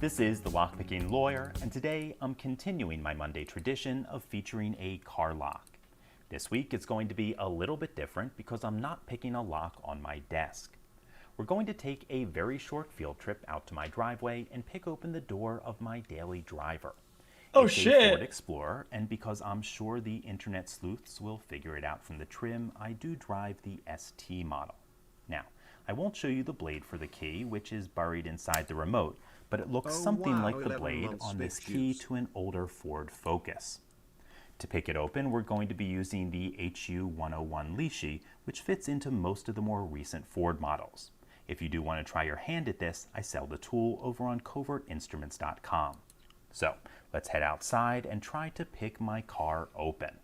This is the Lockpicking Lawyer, and today I'm continuing my Monday tradition of featuring a car lock. This week it's going to be a little bit different because I'm not picking a lock on my desk. We're going to take a very short field trip out to my driveway and pick open the door of my daily driver. Oh, it's shit. a Ford Explorer, and because I'm sure the internet sleuths will figure it out from the trim, I do drive the ST model. Now, I won't show you the blade for the key, which is buried inside the remote, but it looks something like the blade on this key to an older Ford Focus. To pick it open, we're going to be using the HU101 leashy, which fits into most of the more recent Ford models. If you do want to try your hand at this, I sell the tool over on covertinstruments.com. So, let's head outside and try to pick my car open.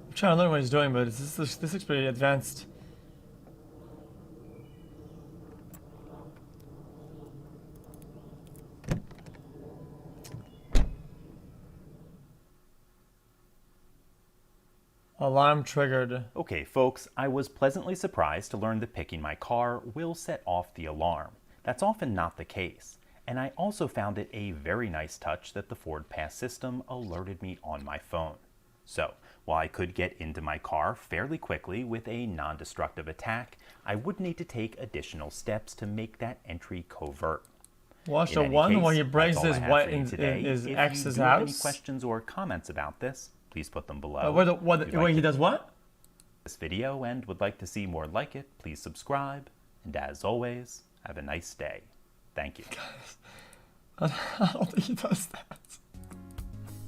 I'm trying to learn what he's doing, but this looks pretty advanced. Alarm triggered. Okay, folks, I was pleasantly surprised to learn that picking my car will set off the alarm. That's often not the case. And I also found it a very nice touch that the Ford Pass system alerted me on my phone. So, while I could get into my car fairly quickly with a non-destructive attack, I would need to take additional steps to make that entry covert. Watch the one where he breaks his white in his ex's house. If you have any questions or comments about this, please put them below. Wait, he does what? This video and would like to see more like it, please subscribe. And as always, have a nice day. Thank you. I don't think he does that.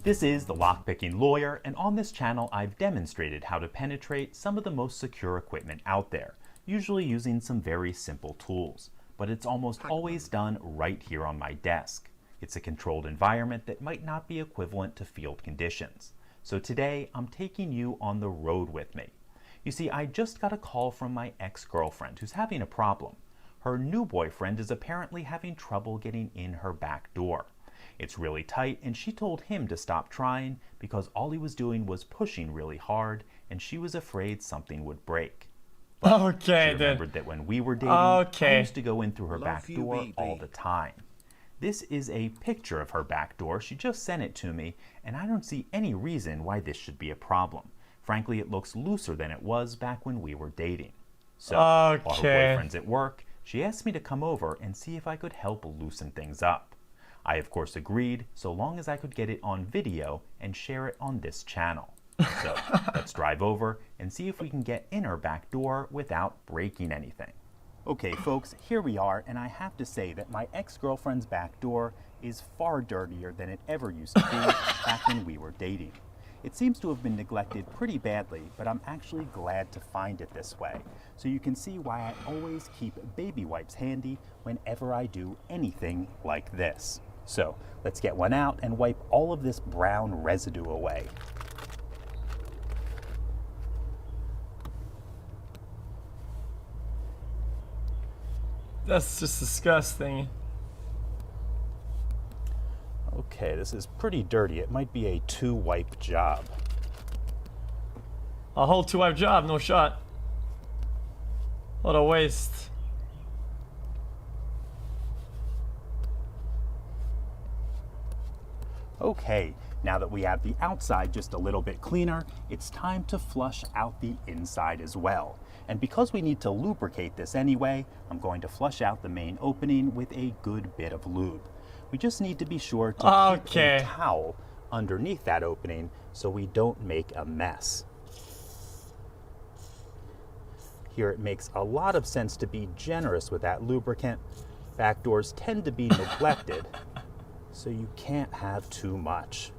This is the Lockpicking Lawyer, and on this channel I've demonstrated how to penetrate some of the most secure equipment out there, usually using some very simple tools. But it's almost always done right here on my desk. It's a controlled environment that might not be equivalent to field conditions. So today I'm taking you on the road with me. You see, I just got a call from my ex-girlfriend who's having a problem. Her new boyfriend is apparently having trouble getting in her back door. It's really tight, and she told him to stop trying because all he was doing was pushing really hard, and she was afraid something would break. But okay, she remembered that when we were dating, I used to go in through her back door all the time. This is a picture of her back door. She just sent it to me, and I don't see any reason why this should be a problem. Frankly, it looks looser than it was back when we were dating. So, while her boyfriend's at work, she asked me to come over and see if I could help loosen things up. I of course agreed, so long as I could get it on video and share it on this channel. So let's drive over and see if we can get in her back door without breaking anything. Okay folks, here we are, and I have to say that my ex-girlfriend's back door is far dirtier than it ever used to be back when we were dating. It seems to have been neglected pretty badly, but I'm actually glad to find it this way. So you can see why I always keep baby wipes handy whenever I do anything like this. So let's get one out and wipe all of this brown residue away. That's just disgusting. Okay, this is pretty dirty. It might be a 2-wipe job. A whole 2-wipe job, no shot. What a waste. Okay, now that we have the outside just a little bit cleaner, it's time to flush out the inside as well. And because we need to lubricate this anyway, I'm going to flush out the main opening with a good bit of lube. We just need to be sure to keep a towel underneath that opening so we don't make a mess. Here it makes a lot of sense to be generous with that lubricant. Back doors tend to be neglected, so you can't have too much.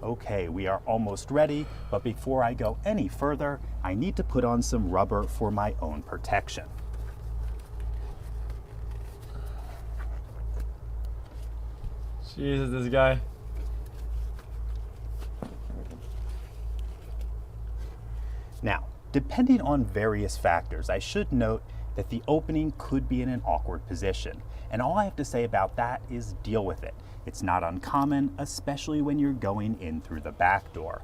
Okay, we are almost ready, but before I go any further, I need to put on some rubber for my own protection. Jesus, this guy. Now, depending on various factors, I should note that the opening could be in an awkward position. And all I have to say about that is deal with it. It's not uncommon, especially when you're going in through the back door.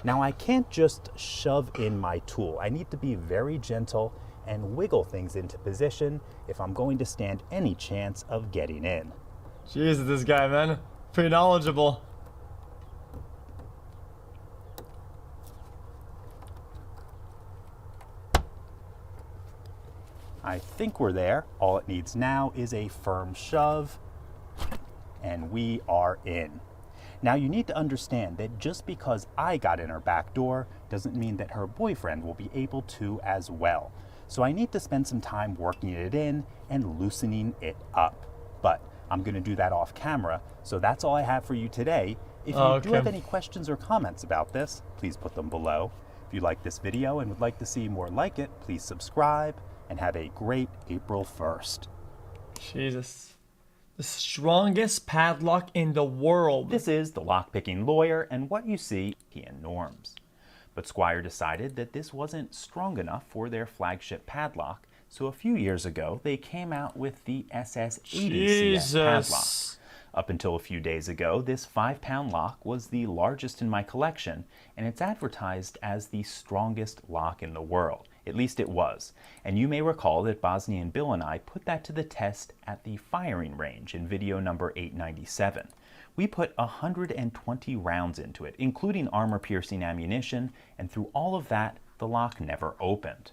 Now, I can't just shove in my tool. I need to be very gentle and wiggle things into position if I'm going to stand any chance of getting in. Jesus, this guy, man. Pretty knowledgeable. I think we're there. All it needs now is a firm shove, and we are in. Now you need to understand that just because I got in her back door doesn't mean that her boyfriend will be able to as well. So I need to spend some time working it in and loosening it up. But I'm going to do that off camera, so that's all I have for you today. If you do have any questions or comments about this, please put them below. If you like this video and would like to see more like it, please subscribe, and have a great April 1st. Jesus. The strongest padlock in the world. This is the lockpicking lawyer, and what you see in norms. But Squire decided that this wasn't strong enough for their flagship padlock, so a few years ago they came out with the SS80CS padlock. Up until a few days ago, this 5-pound lock was the largest in my collection, and it's advertised as the strongest lock in the world. At least it was. And you may recall that Bosnian Bill and I put that to the test at the firing range in video number 897. We put 120 rounds into it, including armor-piercing ammunition, and through all of that, the lock never opened.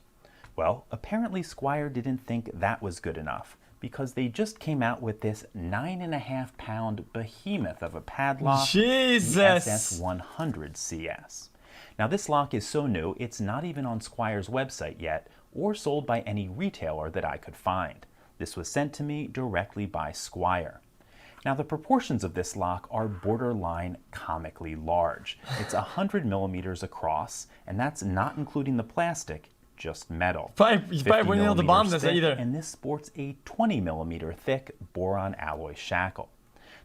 Well, apparently Squire didn't think that was good enough, because they just came out with this 9.5-pound behemoth of a padlock, Jesus! the SS100CS. Now this lock is so new, it's not even on Squire's website yet, or sold by any retailer that I could find. This was sent to me directly by Squire. Now the proportions of this lock are borderline comically large. It's 100 millimeters across, and that's not including the plastic, just metal. You probably wouldn't be able to bomb this either. And this sports a 20 millimeter thick boron alloy shackle.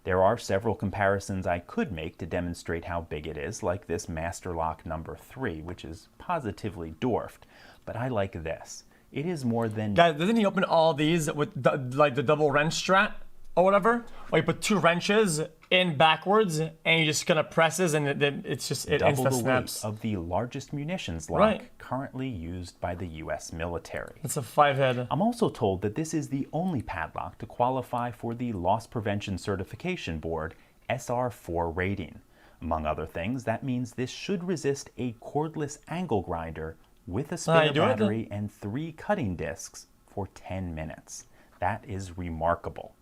There are several comparisons I could make to demonstrate how big it is, like this Master Lock number 3, which is positively dwarfed. But I like this. It is more than... Guys, doesn't he open all these with like the double wrench strat or whatever? Or you put 2 wrenches in backwards and you just kind of presses and it's just it double insta the snaps. weight of the largest munitions lock currently used by the U.S. military. It's a 5-head. I'm also told that this is the only padlock to qualify for the Loss Prevention Certification Board SR4 rating. Among other things, that means this should resist a cordless angle grinder with a spinner battery and 3 cutting discs for 10 minutes. That is remarkable.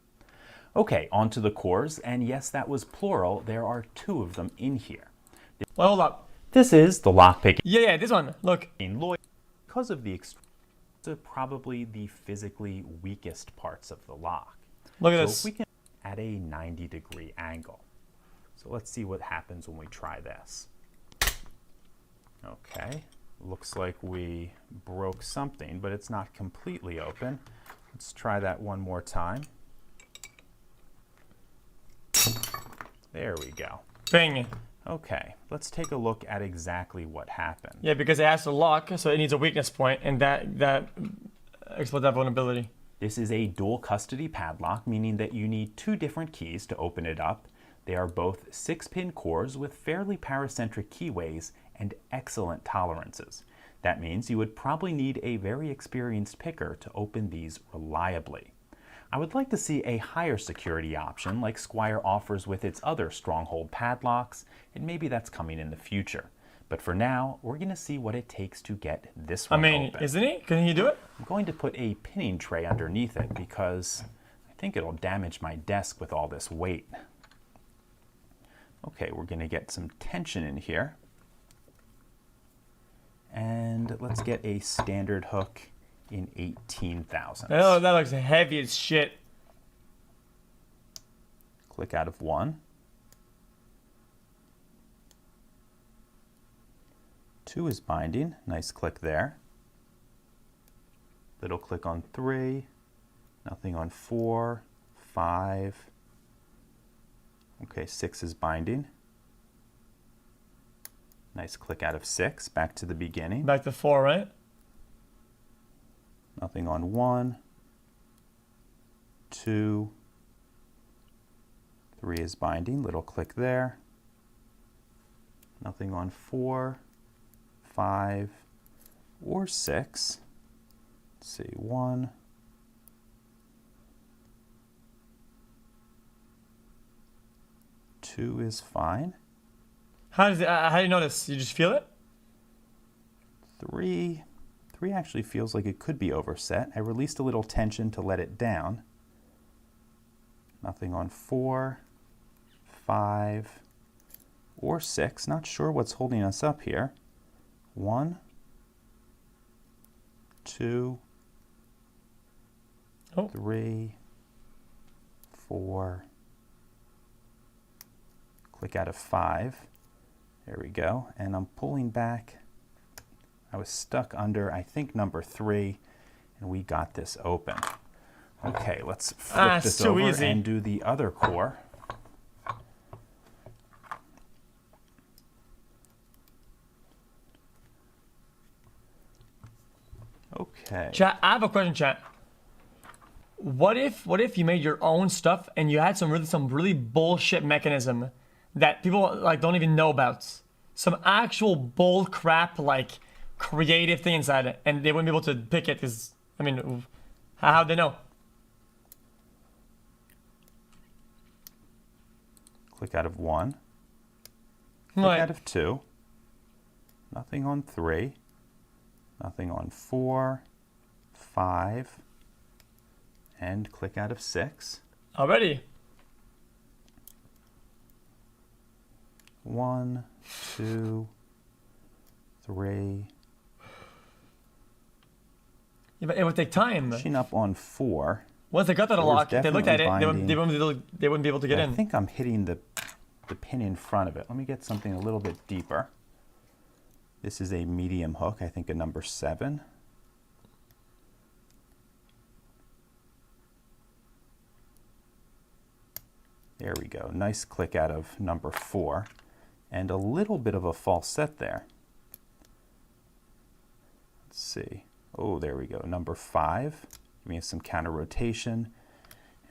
Okay, on to the cores, and yes, that was plural. There are 2 of them in here. Well, hold up. This is the lockpicking. Yeah, this one. Look. Because of the probably the physically weakest parts of the lock. Look at this. We can at a 90-degree angle. So let's see what happens when we try this. Okay, looks like we broke something, but it's not completely open. Let's try that one more time. There we go. Bing. Okay, let's take a look at exactly what happened. Yeah, because it has to lock, so it needs a weakness point, and that exploits that vulnerability. This is a dual custody padlock, meaning that you need 2 different keys to open it up. They are both 6-pin cores with fairly paracentric keyways and excellent tolerances. That means you would probably need a very experienced picker to open these reliably. I would like to see a higher security option like Squire offers with its other stronghold padlocks, and maybe that's coming in the future. But for now, we're going to see what it takes to get this one open. Isn't he? Can he do it? I'm going to put a pinning tray underneath it because I think it'll damage my desk with all this weight. Okay, we're going to get some tension in here. And let's get a standard hook in 18 thousandths. Oh, that looks heavy as shit. Click out of 1. 2 is binding. Nice click there. Little click on 3. Nothing on 4. 5. Okay, 6 is binding. Nice click out of 6. Back to the beginning. Back to 4, right? Nothing on 1. 2. 3 is binding. Little click there. Nothing on 4, 5, or 6. Let's see, 1. 2 is fine. How do you notice? You just feel it? 3 actually feels like it could be overset. I released a little tension to let it down. Nothing on 4, 5, or 6. Not sure what's holding us up here. 1, 2, 3, 4. Click out of 5. There we go. And I'm pulling back. I was stuck under, I think, number 3, and we got this open. Okay, let's flip this over and do the other core. Okay. Chat, I have a question, chat. What if you made your own stuff and you had some really bullshit mechanism that people like don't even know about? Some actual bull crap like creative thing inside it, and they wouldn't be able to pick it because, I mean, how'd they know? Click out of 1. Click out of 2. Nothing on 3. Nothing on 4, 5, and click out of 6. Already. 1, 2, 3. Yeah, but it would take time. Pushing up on 4. Once they got that lock, if they looked at it, they wouldn't be able to get in. I think I'm hitting the pin in front of it. Let me get something a little bit deeper. This is a medium hook, I think a number 7. There we go. Nice click out of number 4. And a little bit of a false set there. Let's see. Oh, there we go. Number 5. Give me some counter rotation.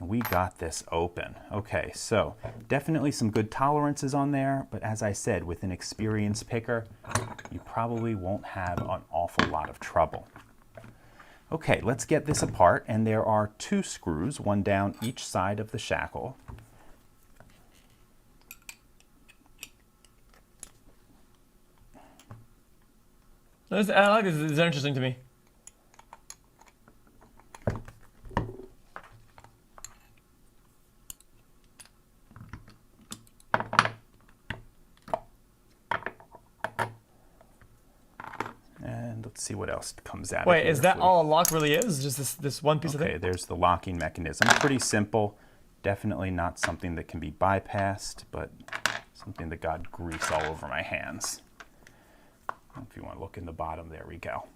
And we got this open. Okay, so definitely some good tolerances on there, but as I said, with an experienced picker, you probably won't have an awful lot of trouble. Okay, let's get this apart, and there are 2 screws, one down each side of the shackle. I like this. This is interesting to me. And let's see what else comes out. Wait, is that all a lock really is? Just this one piece of thing? Okay, there's the locking mechanism. Pretty simple. Definitely not something that can be bypassed, but something that got grease all over my hands. If you want to look in the bottom, there we go.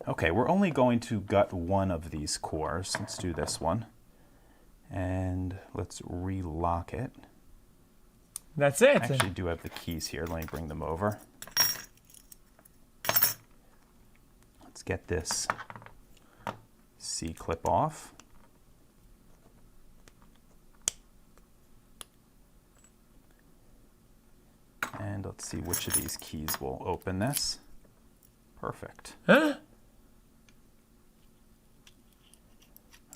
Okay, we're only going to gut one of these cores. Let's do this one. And let's relock it. That's it. I actually do have the keys here. Let me bring them over. Let's get this C-clip off. And let's see which of these keys will open this. Perfect. Huh?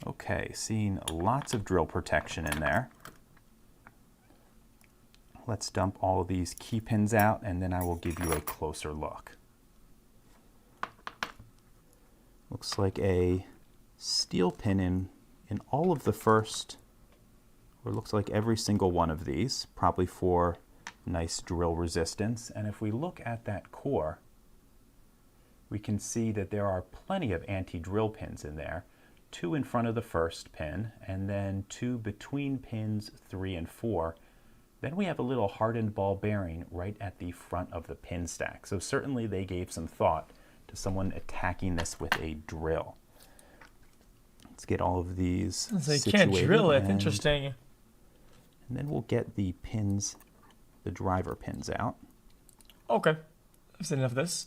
Okay, seeing lots of drill protection in there. Let's dump all of these key pins out, and then I will give you a closer look. Looks like a steel pin in all of the first, or looks like every single one of these, probably for nice drill resistance. And if we look at that core, we can see that there are plenty of anti-drill pins in there. 2 in front of the first pin, and then 2 between pins 3 and 4. Then we have a little hardened ball bearing right at the front of the pin stack. So certainly they gave some thought to someone attacking this with a drill. Let's get all of these So you situated. can't drill it. Interesting. And then we'll get the pins, the driver pins out. Okay. I've seen enough of this.